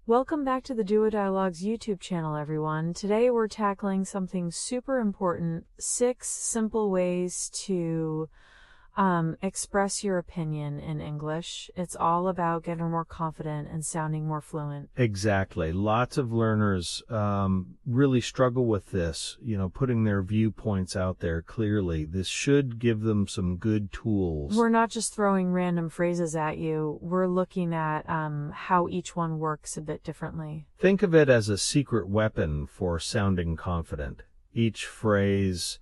Welcome back to the Duo Dialogues YouTube channel, everyone. Today we're tackling something super important, 6 simple ways to express your opinion in English. It's all about getting more confident and sounding more fluent. Exactly. Lots of learners really struggle with this, putting their viewpoints out there clearly. This should give them some good tools. We're not just throwing random phrases at you. We're looking at how each one works a bit differently. Think of it as a secret weapon for sounding confident. Each phrase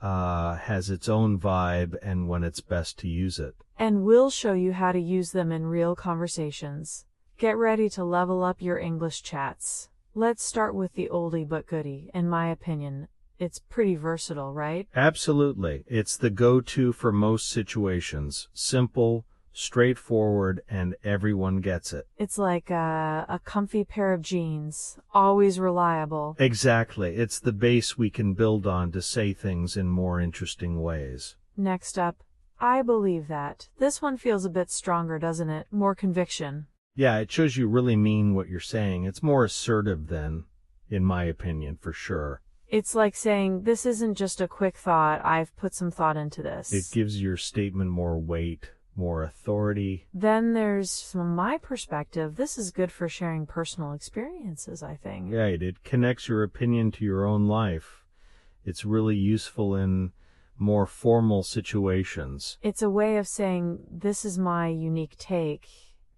has its own vibe and when it's best to use it. And we'll show you how to use them in real conversations. Get ready to level up your English chats. Let's start with the oldie but goodie. In my opinion, it's pretty versatile, right? Absolutely. It's the go-to for most situations. Simple, straightforward, and everyone gets it. It's like a comfy pair of jeans, always reliable. Exactly. It's the base we can build on to say things in more interesting ways. Next up, I believe that. This one feels a bit stronger, doesn't it? More conviction. Yeah, it shows you really mean what you're saying. It's more assertive then, in my opinion, for sure. It's like saying, this isn't just a quick thought, I've put some thought into this. It gives your statement more weight, more authority. Then there's, from my perspective, this is good for sharing personal experiences, I think. Right, it connects your opinion to your own life. It's really useful in more formal situations. It's a way of saying, this is my unique take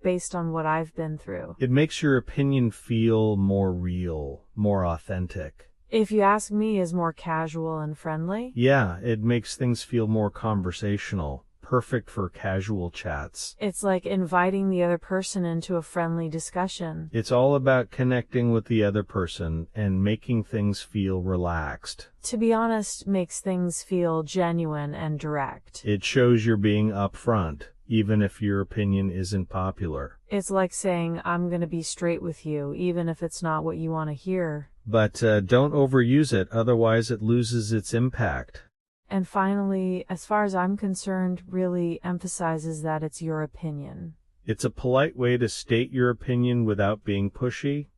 based on what I've been through. It makes your opinion feel more real, more authentic. If you ask me, is more casual and friendly? Yeah, it makes things feel more conversational. Perfect for casual chats. It's like inviting the other person into a friendly discussion. It's all about connecting with the other person and making things feel relaxed. To be honest, makes things feel genuine and direct. It shows you're being upfront, even if your opinion isn't popular. It's like saying, I'm going to be straight with you, even if it's not what you want to hear. But don't overuse it, otherwise it loses its impact. And finally, as far as I'm concerned, really emphasizes that it's your opinion. It's a polite way to state your opinion without being pushy.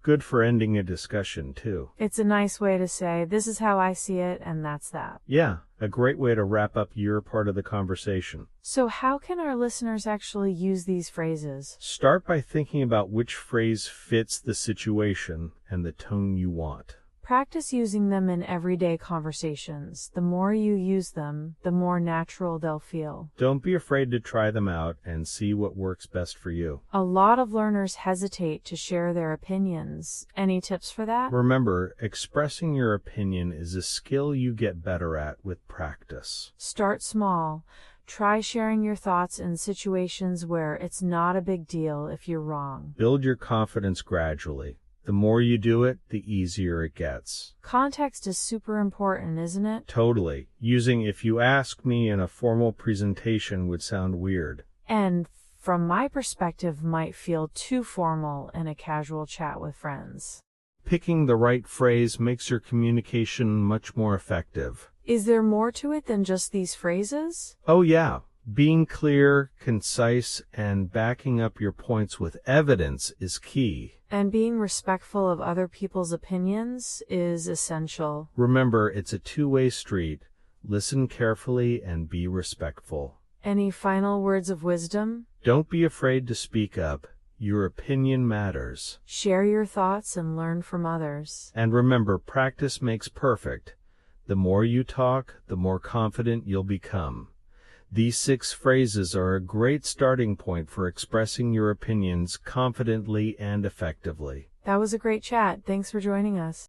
Good for ending a discussion, too. It's a nice way to say, this is how I see it, and that's that. Yeah, a great way to wrap up your part of the conversation. So how can our listeners actually use these phrases? Start by thinking about which phrase fits the situation and the tone you want. Practice using them in everyday conversations. The more you use them, the more natural they'll feel. Don't be afraid to try them out and see what works best for you. A lot of learners hesitate to share their opinions. Any tips for that? Remember, expressing your opinion is a skill you get better at with practice. Start small. Try sharing your thoughts in situations where it's not a big deal if you're wrong. Build your confidence gradually. The more you do it, the easier it gets. Context is super important, isn't it? Totally. Using "if you ask me" in a formal presentation would sound weird. And from my perspective, might feel too formal in a casual chat with friends. Picking the right phrase makes your communication much more effective. Is there more to it than just these phrases? Oh yeah. Being clear, concise, and backing up your points with evidence is key. And being respectful of other people's opinions is essential. Remember, it's a two-way street. Listen carefully and be respectful. Any final words of wisdom? Don't be afraid to speak up. Your opinion matters. Share your thoughts and learn from others. And remember, practice makes perfect. The more you talk, the more confident you'll become. These 6 phrases are a great starting point for expressing your opinions confidently and effectively. That was a great chat. Thanks for joining us.